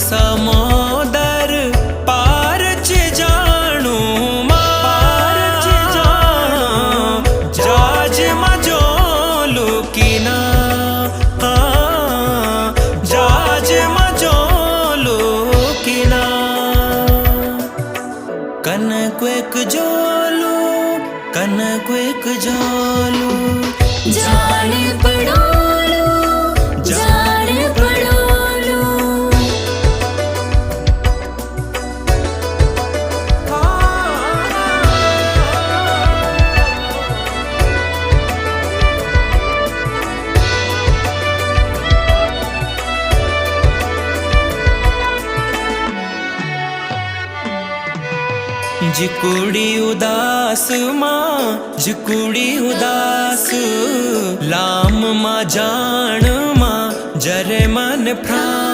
समोदर पार च जाणू पार च जाणू जाज मजो लुकीना जाज मजो लुकीना कन क्वेक जोलू कन क्वेक जोलू जान पड़ोलू जान पड़ोलू जिकुड़ी उदास माँ जिकुड़ी उदास लाम माँ जान माँ जरे मन प्राण।